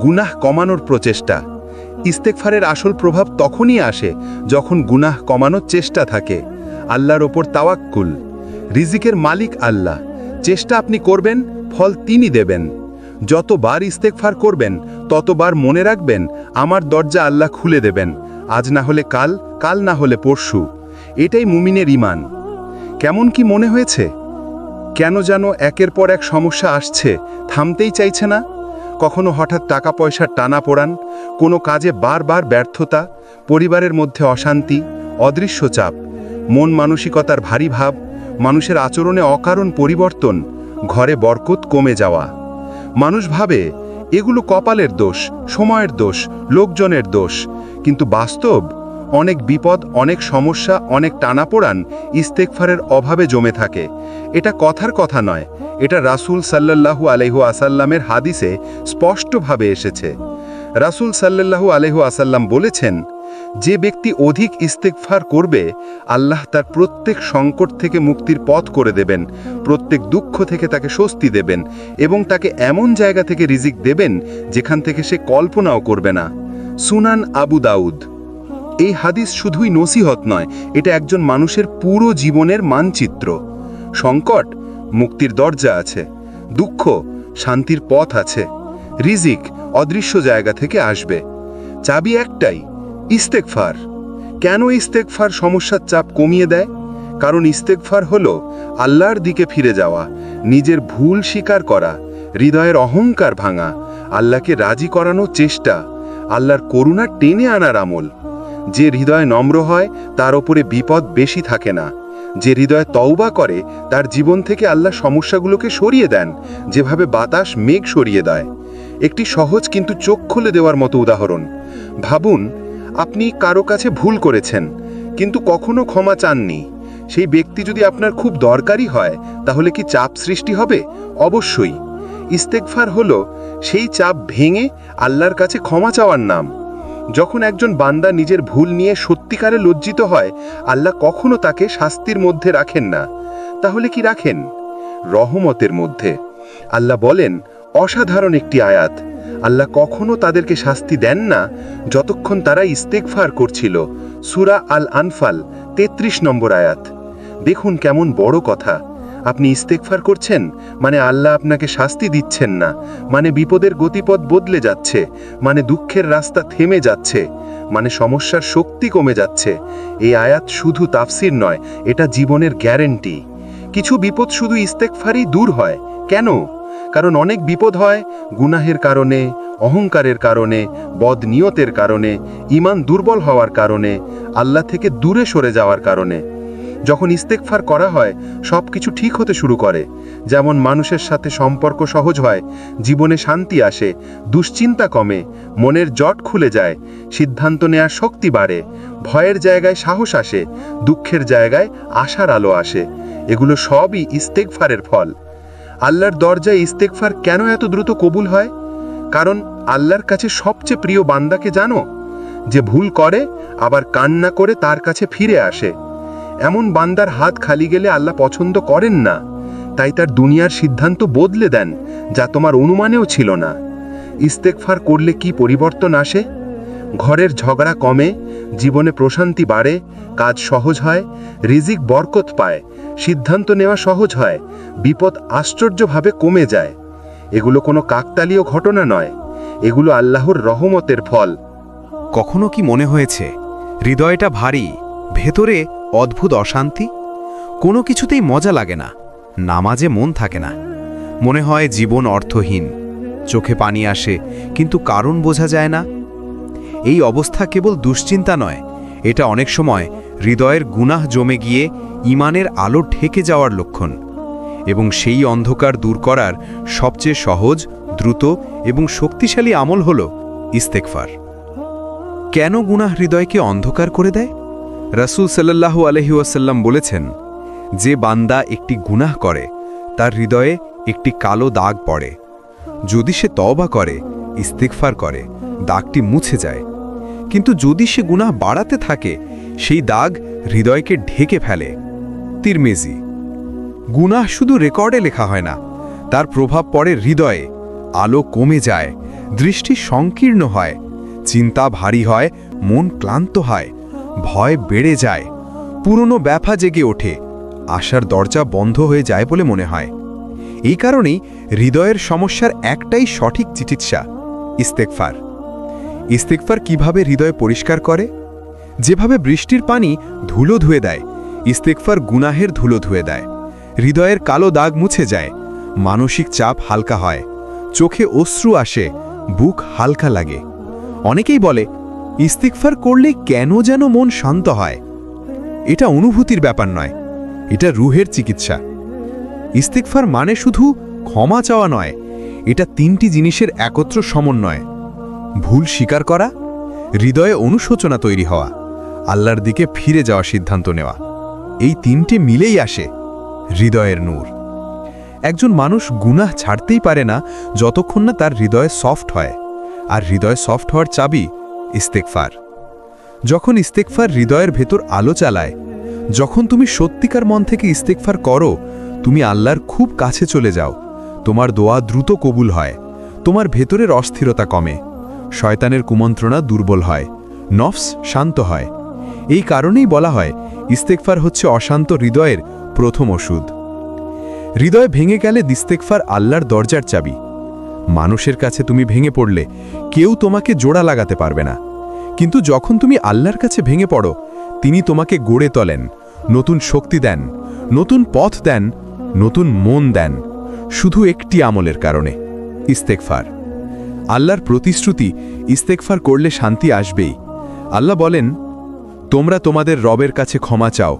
গুনাহ কমানোর প্রচেষ্টা। ইস্তেগফারের আসল প্রভাব তখনই আসে যখন গুনাহ কমানোর চেষ্টা থাকে। আল্লাহর ওপর তাওয়াক্কুল। রিজিকের মালিক আল্লাহ, চেষ্টা আপনি করবেন, ফল তিনি দেবেন। যতবার ইস্তেগফার করবেন, ততবার মনে রাখবেন, আমার দরজা আল্লাহ খুলে দেবেন, আজ না হলে কাল, কাল না হলে পরশু। এটাই মুমিনের ঈমান। কেমন কি মনে হয়েছে? কেন যেন একের পর এক সমস্যা আসছে, থামতেই চাইছে না। কখনো হঠাৎ টাকা পয়সার টানাপোড়ান, কোনো কাজে বারবার ব্যর্থতা, পরিবারের মধ্যে অশান্তি, অদৃশ্য চাপ, মন মানসিকতার ভারী ভাব, মানুষের আচরণে অকারণ পরিবর্তন, ঘরে বরকত কমে যাওয়া। মানুষ ভাবে এগুলো কপালের দোষ, সময়ের দোষ, লোকজনের দোষ, কিন্তু বাস্তব অনেক বিপদ, অনেক সমস্যা, অনেক টানাপোড়ান ইস্তেগফারের অভাবে জমে থাকে। এটা কথার কথা নয়, এটা রাসূল সাল্লাল্লাহু আলাইহি ওয়াসাল্লামের হাদিসে স্পষ্টভাবে এসেছে। রাসূল সাল্লাল্লাহু আলাইহি ওয়াসাল্লাম বলেছেন, যে ব্যক্তি অধিক ইস্তেগফার করবে আল্লাহ তার প্রত্যেক সংকট থেকে মুক্তির পথ করে দেবেন, প্রত্যেক দুঃখ থেকে তাকে স্বস্তি দেবেন এবং তাকে এমন জায়গা থেকে রিজিক দেবেন যেখান থেকে সে কল্পনাও করবে না। সুনান আবু দাউদ। এই হাদিস শুধুই নসিহত নয়, এটা একজন মানুষের পুরো জীবনের মানচিত্র। সংকট, মুক্তির দরজা আছে। দুঃখ, শান্তির পথ আছে। রিজিক অদৃশ্য জায়গা থেকে আসবে। চাবি একটাই, ইস্তেগফার। কেন ইস্তেগফার সমস্যার চাপ কমিয়ে দেয়? কারণ ইস্তেগফার হলো আল্লাহর দিকে ফিরে যাওয়া, নিজের ভুল স্বীকার করা, হৃদয়ের অহংকার ভাঙা, আল্লাহকে রাজি করানোর চেষ্টা, আল্লাহর করুণা টেনে আনার আমল। যে হৃদয় নম্র হয় তার ওপরে বিপদ বেশি থাকে না। যে হৃদয় তওবা করে তার জীবন থেকে আল্লাহ সমস্যাগুলোকে সরিয়ে দেন, যেভাবে বাতাস মেঘ সরিয়ে দেয়। একটি সহজ কিন্তু চোখ খুলে দেওয়ার মতো উদাহরণ। ভাবুন, আপনি কারো কাছে ভুল করেছেন কিন্তু কখনো ক্ষমা চাননি। সেই ব্যক্তি যদি আপনার খুব দরকারি হয় তাহলে কি চাপ সৃষ্টি হবে? অবশ্যই। ইস্তেগফার হলো সেই চাপ ভেঙে আল্লাহর কাছে ক্ষমা চাওয়ার নাম। যখন একজন বান্দা নিজের ভুল নিয়ে সত্যিকারে লজ্জিত হয়, আল্লাহ কখনো তাকে শাস্তির মধ্যে রাখেন না। তাহলে কি রাখেন? রহমতের মধ্যে। আল্লাহ বলেন, অসাধারণ একটি আয়াত, আল্লাহ কখনো তাদেরকে শাস্তি দেন না যতক্ষণ তারা ইস্তেগফার করছিল। সূরা আল আনফাল 33 নম্বর আয়াত। দেখুন কেমন বড় কথা। আপনি ইস্তেগফার করছেন মানে আল্লাহ আপনাকে শাস্তি দিচ্ছেন না, মানে বিপদের গতিপথ বদলে যাচ্ছে, মানে দুঃখের রাস্তা থেমে যাচ্ছে, মানে সমস্যার শক্তি কমে যাচ্ছে। এই আয়াত শুধু তাফসির নয়, এটা জীবনের গ্যারেন্টি। কিছু বিপদ শুধু ইস্তেগফারই দূর হয়। কেন? কারণ অনেক বিপদ হয় গুনাহের কারণে, অহংকারের কারণে, বদনিয়তের কারণে, ঈমান দুর্বল হওয়ার কারণে, আল্লাহ থেকে দূরে সরে যাওয়ার কারণে। যখন ইস্তেগফার করা হয় সব কিছু ঠিক হতে শুরু করে। যেমন মানুষের সাথে সম্পর্ক সহজ হয়, জীবনে শান্তি আসে, দুশ্চিন্তা কমে, মনের জট খুলে যায়, সিদ্ধান্ত নেওয়ার শক্তি বাড়ে, ভয়ের জায়গায় সাহস আসে, দুঃখের জায়গায় আশার আলো আসে। এগুলো সবই ইস্তেগফারের ফল। আল্লাহর দরজায় ইস্তেগফার কেন এত দ্রুত কবুল হয়? কারণ আল্লাহর কাছে সবচেয়ে প্রিয় বান্দাকে জানো? যে ভুল করে আবার কান্না করে তার কাছে ফিরে আসে। এমন বান্দার হাত খালি গেলে আল্লাহ পছন্দ করেন না, তাই তার দুনিয়ার সিদ্ধান্ত বদলে দেন যা তোমার অনুমানেও ছিল না। ইস্তেগফার করলে কি পরিবর্তন আসে? ঘরের ঝগড়া কমে, জীবনে প্রশান্তি বাড়ে, কাজ সহজ হয়, রিজিক বরকত পায়, সিদ্ধান্ত নেওয়া সহজ হয়, বিপদ আশ্চর্যভাবে কমে যায়। এগুলো কোনো কাকতালীয় ঘটনা নয়, এগুলো আল্লাহর রহমতের ফল। কখনো কি মনে হয়েছে হৃদয়টা ভারী, ভেতরে অদ্ভুত অশান্তি? কোনো কিছুতেই মজা লাগে না, নামাজে মন থাকে না, মনে হয় জীবন অর্থহীন, চোখে পানি আসে কিন্তু কারণ বোঝা যায় না। এই অবস্থা কেবল দুশ্চিন্তা নয়, এটা অনেক সময় হৃদয়ের গুনাহ জমে গিয়ে ঈমানের আলো ঢেকে যাওয়ার লক্ষণ। এবং সেই অন্ধকার দূর করার সবচেয়ে সহজ, দ্রুত এবং শক্তিশালী আমল হল ইস্তেগফার। কেন গুনাহ হৃদয়কে অন্ধকার করে দেয়? রাসূল সাল্লাল্লাহু আলাইহি ওয়াসাল্লাম বলেছেন, যে বান্দা একটি গুনাহ করে তার হৃদয়ে একটি কালো দাগ পড়ে। যদি সে তওবা করে, ইস্তেগফার করে, দাগটি মুছে যায়। কিন্তু যদি সে গুনাহ বাড়াতে থাকে, সেই দাগ হৃদয়কে ঢেকে ফেলে। তিরমিজি। গুনাহ শুধু রেকর্ডে লেখা হয় না, তার প্রভাব পড়ে হৃদয়ে। আলো কমে যায়, দৃষ্টি সংকীর্ণ হয়, চিন্তা ভারী হয়, মন ক্লান্ত হয়, ভয় বেড়ে যায়, পুরনো ব্যথা জেগে ওঠে, আশার দরজা বন্ধ হয়ে যায় বলে মনে হয়। এই কারণেই হৃদয়ের সমস্যার একটাই সঠিক চিকিৎসা, ইস্তেগফার। ইস্তেগফার কিভাবে হৃদয় পরিষ্কার করে? যেভাবে বৃষ্টির পানি ধুলো ধুয়ে দেয়, ইস্তেগফার গুনাহের ধুলো ধুয়ে দেয়। হৃদয়ের কালো দাগ মুছে যায়, মানসিক চাপ হালকা হয়, চোখে অশ্রু আসে, বুক হালকা লাগে। অনেকেই বলে, ইস্তেগফার করলে কেন যেন মন শান্ত হয়। এটা অনুভূতির ব্যাপার নয়, এটা রুহের চিকিৎসা। ইস্তেগফার মানে শুধু ক্ষমা চাওয়া নয়, এটা তিনটি জিনিসের একত্র সমন্বয়। ভুল স্বীকার করা, হৃদয়ে অনুশোচনা তৈরি হওয়া, আল্লাহর দিকে ফিরে যাওয়া সিদ্ধান্ত নেওয়া। এই তিনটি মিলেই আসে হৃদয়ের নূর। একজন মানুষ গুনাহ ছাড়তেই পারে না যতক্ষণ না তার হৃদয় সফট হয়, আর হৃদয় সফট হওয়ার চাবি ইস্তেগফার। যখন ইস্তেগফার হৃদয়ের ভেতর আলো চালায়, যখন তুমি সত্যিকার মন থেকে ইস্তেগফার করো, তুমি আল্লাহর খুব কাছে চলে যাও। তোমার দোয়া দ্রুত কবুল হয়, তোমার ভেতরের অস্থিরতা কমে, শয়তানের কুমন্ত্রণা দুর্বল হয়, নফস শান্ত হয়। এই কারণেই বলা হয় ইস্তেগফার হচ্ছে অশান্ত হৃদয়ের প্রথম ওষুধ। হৃদয় ভেঙে গেলে ইস্তেগফার আল্লাহর দরজার চাবি। মানুষের কাছে তুমি ভেঙে পড়লে কেউ তোমাকে জোড়া লাগাতে পারবে না, কিন্তু যখন তুমি আল্লাহর কাছে ভেঙে পড়ো, তিনি তোমাকে গড়ে তোলেন, নতুন শক্তি দেন, নতুন পথ দেন, নতুন মন দেন, শুধু একটি আমলের কারণে, ইস্তেগফার। আল্লাহর প্রতিশ্রুতি, ইস্তেগফার করলে শান্তি আসবেই। আল্লাহ বলেন, তোমরা তোমাদের রবের কাছে ক্ষমা চাও,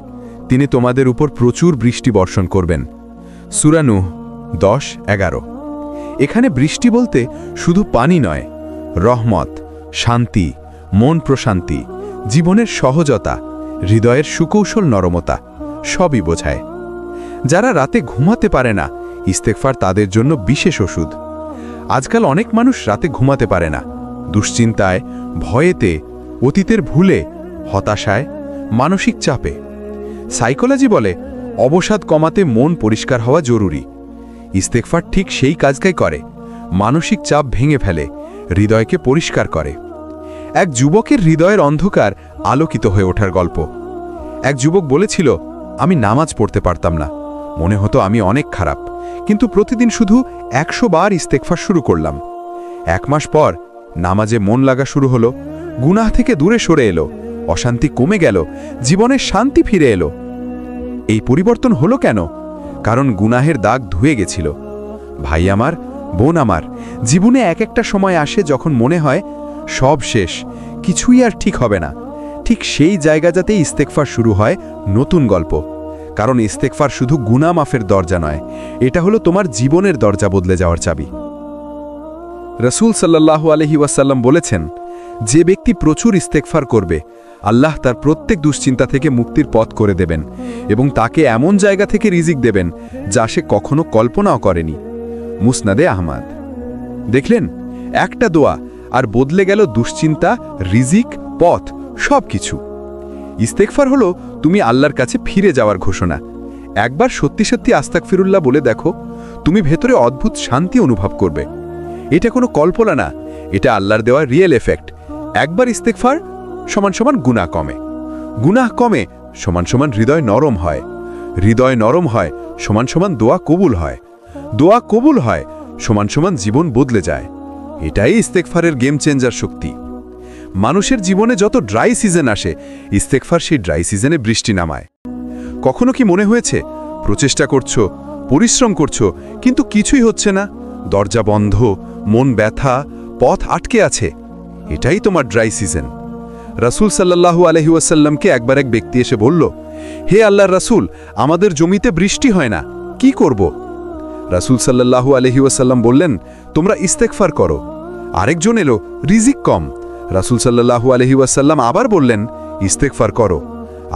তিনি তোমাদের উপর প্রচুর বৃষ্টি বর্ষণ করবেন। সূরা নূহ 10-11। এখানে বৃষ্টি বলতে শুধু পানি নয়, রহমত, শান্তি, মন প্রশান্তি, জীবনের সহজতা, হৃদয়ের সুকৌশল নরমতা সবই বোঝায়। যারা রাতে ঘুমাতে পারে না, ইস্তেগফার তাদের জন্য বিশেষ ওষুধ। আজকাল অনেক মানুষ রাতে ঘুমাতে পারে না, দুশ্চিন্তায়, ভয়েতে, অতীতের ভুলে, হতাশায়, মানসিক চাপে। সাইকোলজি বলে অবসাদ কমাতে মন পরিষ্কার হওয়া জরুরি। ইস্তেগফার ঠিক সেই কাজটাই করে, মানসিক চাপ ভেঙে ফেলে, হৃদয়কে পরিষ্কার করে। এক যুবকের হৃদয়ের অন্ধকার আলোকিত হয়ে ওঠার গল্প। এক যুবক বলেছিল, আমি নামাজ পড়তে পারতাম না, মনে হতো আমি অনেক খারাপ, কিন্তু প্রতিদিন শুধু 100 বার ইস্তেগফার শুরু করলাম। 1 মাস পর নামাজে মন লাগা শুরু হলো, গুনাহ থেকে দূরে সরে এলো, অশান্তি কমে গেল, জীবনের শান্তি ফিরে এলো। এই পরিবর্তন হলো কেন? কারণ গুনাহের দাগ ধুয়ে গেছিল। ভাই আমার, বোন আমার, জীবনে একটা সময় আসে যখন মনে হয় সব শেষ, কিছুই আর ঠিক হবে না। ঠিক সেই জায়গাটাতেই ইস্তেগফার শুরু হয় নতুন গল্প। কারণ ইস্তেগফার শুধু গুনাহ মাফের দরজা নয়, এটা হলো তোমার জীবনের দরজা বদলে যাওয়ার চাবি। রাসূল সাল্লাল্লাহু আলাইহি ওয়াসাল্লাম বলেছেন, যে ব্যক্তি প্রচুর ইস্তেগফার করবে, আল্লাহ তার প্রত্যেক দুশ্চিন্তা থেকে মুক্তির পথ করে দেবেন এবং তাকে এমন জায়গা থেকে রিজিক দেবেন যা সে কখনো কল্পনাও করেনি। মুসনাদে আহমদ। দেখলেন, একটা দোয়া আর বদলে গেল দুশ্চিন্তা, রিজিক, পথ সব কিছু। ইস্তেগফার হলো তুমি আল্লাহর কাছে ফিরে যাওয়ার ঘোষণা। একবার সত্যি সত্যি আস্তাগফিরুল্লাহ বলে দেখো, তুমি ভেতরে অদ্ভুত শান্তি অনুভব করবে। এটা কোনো কল্পনা না, এটা আল্লাহর দেওয়া রিয়েল এফেক্ট। একবার ইস্তেগফার সমান সমান গুনাহ কমে, গুনাহ কমে সমান সমান হৃদয় নরম হয়, হৃদয় নরম হয় সমান সমান দোয়া কবুল হয়, দোয়া কবুল হয় সমান সমান জীবন বদলে যায়। এটাই ইস্তেগফারের গেম চেঞ্জার শক্তি। মানুষের জীবনে যত ড্রাই সিজন আসে, ইস্তেগফার সেই ড্রাই সিজনে বৃষ্টি নামায়। কখনো কি মনে হয়েছে প্রচেষ্টা করছো, পরিশ্রম করছো, কিন্তু কিছুই হচ্ছে না? দরজা বন্ধ, মন ব্যথা, পথ আটকে আছে। এটাই তোমার ড্রাই সিজন। রাসূল সাল্লাল্লাহু আলাইহি ওয়াসাল্লামকে একবার এক ব্যক্তি এসে বলল, হে আল্লাহর রাসূল, আমাদের জমিতে বৃষ্টি হয় না, কি করব? রাসূল সাল্লাল্লাহু আলাইহি ওয়াসাল্লাম বললেন, তোমরা ইস্তেগফার করো। আরেকজন এলো, রিজিক কম। রাসূল সাল্লাল্লাহু আলাইহি ওয়াসাল্লাম আবার বললেন, ইস্তেগফার করো।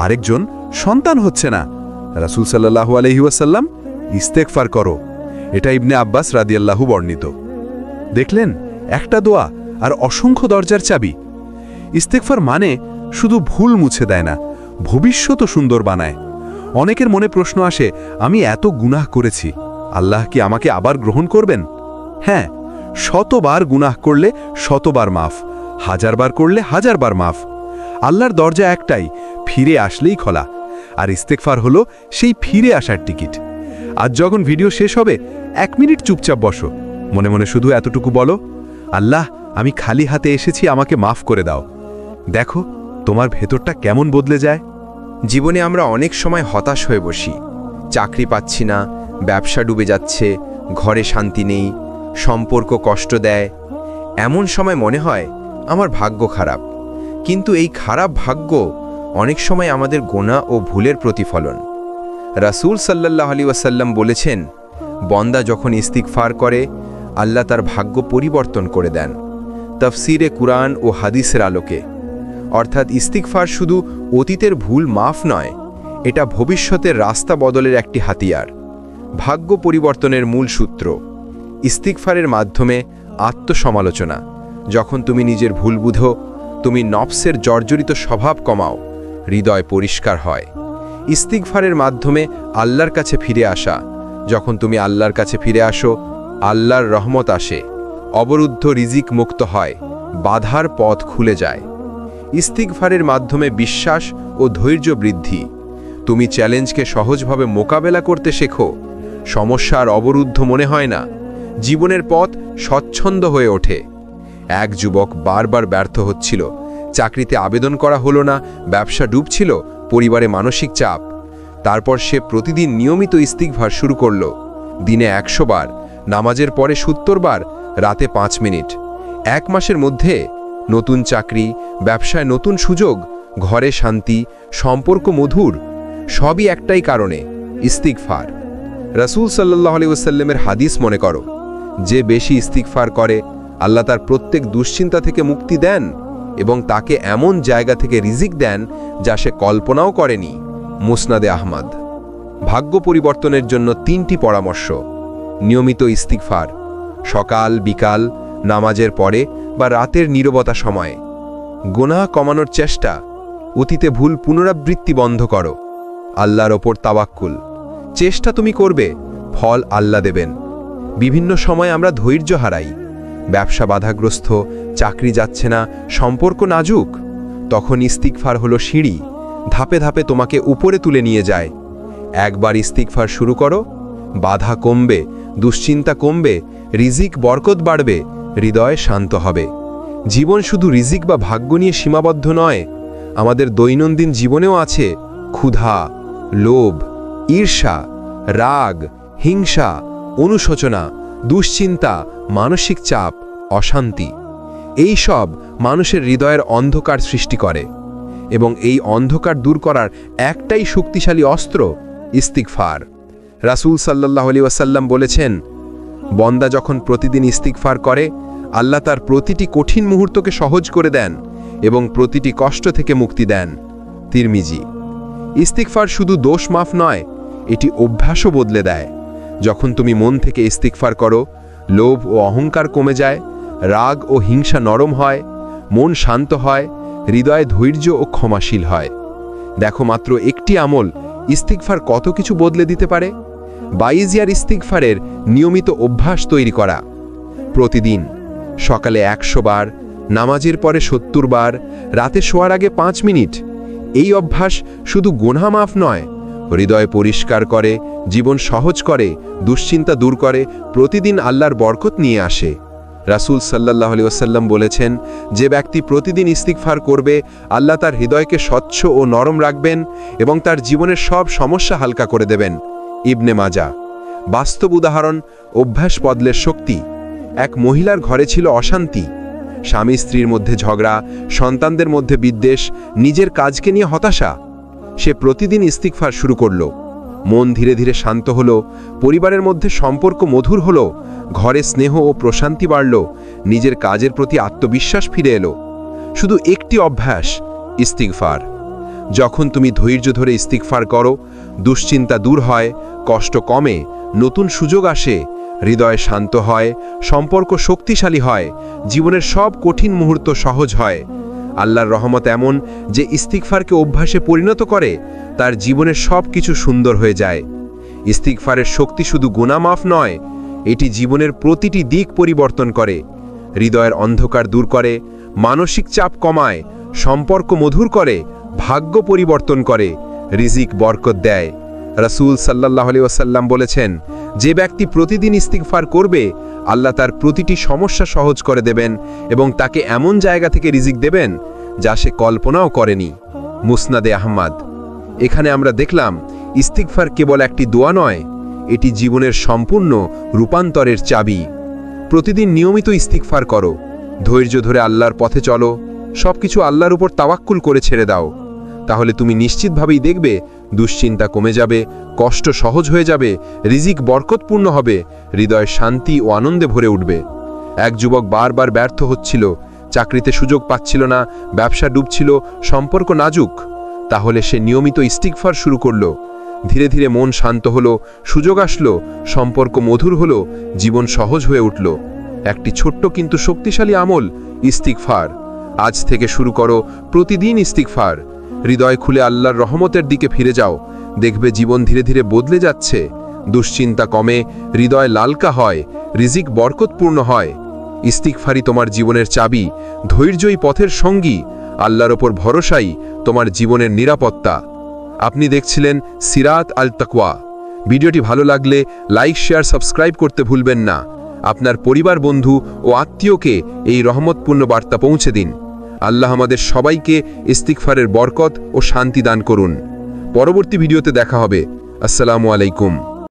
আরেকজন, সন্তান হচ্ছে না। রাসূল সাল্লাল্লাহু আলাইহি ওয়াসাল্লাম, ইস্তেগফার করো। এটা ইবনে আব্বাস রাদিয়াল্লাহু বর্ণিত। দেখলেন, একটা দোয়া আর অসংখ্য দরজার চাবি। ইস্তেগফার মানে শুধু ভুল মুছে দেয় না, ভবিষ্যৎও সুন্দর বানায়। অনেকের মনে প্রশ্ন আসে, আমি এত গুনাহ করেছি, আল্লাহ কি আমাকে আবার গ্রহণ করবেন? হ্যাঁ, 100 বার গুনাহ করলে 100 বার মাফ, 1000 বার করলে 1000 বার মাফ। আল্লাহর দরজা একটাই, ফিরে আসলেই খোলা। আর ইস্তেগফার হলো সেই ফিরে আসার টিকিট। আজ যখন ভিডিও শেষ হবে, 1 মিনিট চুপচাপ বসো, মনে মনে শুধু এতটুকু বলো, আল্লাহ, আমি খালি হাতে এসেছি, আমাকে মাফ করে দাও। দেখো তোমার ভেতরটা কেমন বদলে যায়। জীবনে আমরা অনেক সময় হতাশ হয়ে বসি, চাকরি পাচ্ছি না, ব্যবসা ডুবে যাচ্ছে, ঘরে শান্তি নেই, সম্পর্ক কষ্ট দেয়। এমন সময় মনে হয় আমার ভাগ্য খারাপ। কিন্তু এই খারাপ ভাগ্য অনেক সময় আমাদের গোনা ও ভুলের প্রতিফলন। রাসূল সাল্লাল্লাহু আলাইহি ওয়াসাল্লাম বলেছেন, বন্দা যখন ইস্তিগফার করে, আল্লাহ তার ভাগ্য পরিবর্তন করে দেন। তাফসিরে কুরআন ও হাদিসের আলোকে, অর্থাৎ ইস্তিগফার শুধু অতীতের ভুল মাফ নয়, এটা ভবিষ্যতের রাস্তা বদলের একটি হাতিয়ার। ভাগ্য পরিবর্তনের মূল সূত্র ইস্তিগফারের মাধ্যমে আত্মসমালোচনা। যখন তুমি নিজের ভুল বুঝো, তুমি নফসের জর্জরিত স্বভাব কমাও, হৃদয় পরিষ্কার হয়। ইস্তিগফারের মাধ্যমে আল্লাহর কাছে ফিরে আসা। যখন তুমি আল্লাহর কাছে ফিরে আসো, আল্লাহর রহমত আসে, অবরুদ্ধ রিজিক মুক্ত হয়, বাধার পথ খুলে যায়। ইস্তিগফারের মাধ্যমে বিশ্বাস ও ধৈর্য বৃদ্ধি। তুমি চ্যালেঞ্জকে সহজভাবে মোকাবেলা করতে শেখো, সমস্যা আর অবরুদ্ধ মনে হয় না, জীবনের পথ স্বচ্ছন্দ হয়ে ওঠে। এক যুবক বারবার ব্যর্থ হচ্ছিল, চাকরিতে আবেদন করা হলো না, ব্যবসা ডুবছিল, পরিবারে মানসিক চাপ। তারপর সে প্রতিদিন নিয়মিত ইস্তিগফার শুরু করল। দিনে 100 বার, নামাজের পরে 70 বার, রাতে 5 মিনিট। 1 মাসের মধ্যে নতুন চাকরি, ব্যবসায় নতুন সুযোগ, ঘরে শান্তি, সম্পর্ক মধুর। সবই একটাই কারণে, ইস্তিগফার। রাসূল সাল্লাল্লাহু আলাইহি ওয়াসাল্লামের হাদিস মনে করো, যে বেশি ইস্তিগফার করে আল্লাহ তার প্রত্যেক দুশ্চিন্তা থেকে মুক্তি দেন এবং তাকে এমন জায়গা থেকে রিজিক দেন যা সে কল্পনাও করেনি। মুসনাদে আহমদ। ভাগ্য পরিবর্তনের জন্য 3টি পরামর্শ। নিয়মিত ইস্তিগফার, সকাল বিকাল, নামাজের পরে বা রাতের নীরবতা সময়ে। গুনাহ কমানোর চেষ্টা, অতীতে ভুল পুনরাবৃত্তি বন্ধ করো। আল্লাহর ওপর তাওয়াক্কুল, চেষ্টা তুমি করবে, ফল আল্লাহ দেবেন। বিভিন্ন সময় আমরা ধৈর্য হারাই, ব্যবসা বাধাগ্রস্ত, চাকরি যাচ্ছে না, সম্পর্ক নাজুক। তখন ইস্তিগফার হলো সিঁড়ি, ধাপে ধাপে তোমাকে উপরে তুলে নিয়ে যায়। একবার ইস্তিগফার শুরু করো, বাধা কমবে, দুশ্চিন্তা কমবে, রিজিক বরকত বাড়বে, হৃদয় শান্ত হবে। জীবন শুধু রিজিক বা ভাগ্য নিয়ে সীমাবদ্ধ নয়, আমাদের দৈনন্দিন জীবনেও আছে ক্ষুধা, লোভ, ঈর্ষা, রাগ, হিংসা, অনুশোচনা, দুশ্চিন্তা, মানসিক চাপ, অশান্তি। এই সব মানুষের হৃদয়ের অন্ধকার সৃষ্টি করে এবং এই অন্ধকার দূর করার একটাই শক্তিশালী অস্ত্র, ইস্তিগফার। রাসূল সাল্লাল্লাহু আলাইহি ওয়াসাল্লাম বলেছেন, বন্দা যখন প্রতিদিন ইস্তিগফার করে, আল্লাহ তার প্রতিটি কঠিন মুহূর্তকে সহজ করে দেন এবং প্রতিটি কষ্ট থেকে মুক্তি দেন। তিরমিজি। ইস্তিগফার শুধু দোষ মাফ নয়, এটি অভ্যাসও বদলে দেয়। যখন তুমি মন থেকে ইস্তিগফার করো, লোভ ও অহংকার কমে যায়, রাগ ও হিংসা নরম হয়, মন শান্ত হয়, হৃদয় ধৈর্য ও ক্ষমাশীল হয়। দেখো, মাত্র একটি আমল ইস্তিগফার কত কিছু বদলে দিতে পারে। বাইজিয়ার ইস্তিগফারের নিয়মিত অভ্যাস তৈরি করা। প্রতিদিন সকালে 100 বার, নামাজের পরে 70 বার, রাতে শোয়ার আগে 5 মিনিট। এই অভ্যাস শুধু গুনাহ মাফ নয়, হৃদয় পরিষ্কার করে, জীবন সহজ করে, দুশ্চিন্তা দূর করে, প্রতিদিন আল্লাহর বরকত নিয়ে আসে। রাসূল সাল্লাল্লাহু আলাইহি ওয়াসাল্লাম বলেছেন, যে ব্যক্তি প্রতিদিন ইস্তিগফার করবে, আল্লাহ তার হৃদয়কে স্বচ্ছ ও নরম রাখবেন এবং তার জীবনের সব সমস্যা হালকা করে দেবেন। ইবনে মাজা। বাস্তব উদাহরণ, অভ্যাস বদলের শক্তি। এক মহিলার ঘরে ছিল অশান্তি, স্বামী স্ত্রীর মধ্যে ঝগড়া, সন্তানদের মধ্যে বিদ্বেষ, নিজের কাজকে নিয়ে হতাশা। সে প্রতিদিন ইস্তিগফার শুরু করল, মন ধীরে ধীরে শান্ত হলো, পরিবারের মধ্যে সম্পর্ক মধুর হলো, ঘরে স্নেহ ও প্রশান্তি বাড়ল, নিজের কাজের প্রতি আত্মবিশ্বাস ফিরে এলো। শুধু একটি অভ্যাস, ইস্তিগফার। যখন তুমি ধৈর্য ধরে ইস্তিগফার করো, দুশ্চিন্তা দূর হয়, কষ্ট কমে, নতুন সুযোগ আসে, হৃদয় শান্ত হয়, সম্পর্ক শক্তিশালী হয়, জীবনের সব কঠিন মুহূর্ত সহজ হয়। আল্লাহর রহমত এমন যে ইস্তিগফারকে অভ্যাসে পরিণত করে, তার জীবনের সব কিছু সুন্দর হয়ে যায়। ইস্তিগফারের শক্তি শুধু গুনাহ মাফ নয়, এটি জীবনের প্রতিটি দিক পরিবর্তন করে, হৃদয়ের অন্ধকার দূর করে, মানসিক চাপ কমায়, সম্পর্ক মধুর করে, ভাগ্য পরিবর্তন করে, রিজিক বরকত দেয়। রাসূল সাল্লাল্লাহু আলাইহি ওয়াসাল্লাম বলেছেন, যে ব্যক্তি প্রতিদিন ইস্তিগফার করবে, আল্লাহ তার প্রতিটি সমস্যা সহজ করে দেবেন এবং তাকে এমন জায়গা থেকে রিজিক দেবেন যা সে কল্পনাও করেনি। মুসনাদে আহমদ। এখানে আমরা দেখলাম, ইস্তিগফার কেবল একটি দোয়া নয়, এটি জীবনের সম্পূর্ণ রূপান্তরের চাবি। প্রতিদিন নিয়মিত ইস্তিগফার করো, ধৈর্য ধরে আল্লাহর পথে চলো, সবকিছু আল্লাহর উপর তাওয়াক্কুল করে ছেড়ে দাও। তাহলে তুমি নিশ্চিতভাবেই দেখবে দুশ্চিন্তা কমে যাবে, কষ্ট সহজ হয়ে যাবে, রিজিক বরকতপূর্ণ হবে, হৃদয় শান্তি ও আনন্দে ভরে উঠবে। এক যুবক বারবার ব্যর্থ হচ্ছিল, চাকরিতে সুযোগ পাচ্ছিল না, ব্যবসা ডুবছিল, সম্পর্ক নাজুক। তাহলে সে নিয়মিত ইস্তিগফার শুরু করলো। ধীরে ধীরে মন শান্ত হলো, সুযোগ আসলো, সম্পর্ক মধুর হলো, জীবন সহজ হয়ে উঠল। একটি ছোট্ট কিন্তু শক্তিশালী আমল, ইস্তিগফার। আজ থেকে শুরু করো প্রতিদিন ইস্তিগফার। হৃদয় খুলে আল্লাহর রহমতের দিকে ফিরে যাও, দেখবে জীবন ধীরে ধীরে বদলে যাচ্ছে। দুশ্চিন্তা কমে, হৃদয় লালকা হয়, রিজিক বরকতপূর্ণ হয়। ইস্তিগফারই তোমার জীবনের চাবি, ধৈর্যই পথের সঙ্গী, আল্লাহর ওপর ভরসাই তোমার জীবনের নিরাপত্তা। আপনি দেখছিলেন সিরাত আল তাকওয়া। ভিডিওটি ভালো লাগলে লাইক, শেয়ার, সাবস্ক্রাইব করতে ভুলবেন না। আপনার পরিবার, বন্ধু ও আত্মীয়কে এই রহমতপূর্ণ বার্তা পৌঁছে দিন। আল্লাহ আমাদের সবাইকে ইস্তিগফারের বরকত ও শান্তি দান করুন। পরবর্তী ভিডিওতে দেখা হবে। আসসালামু আলাইকুম।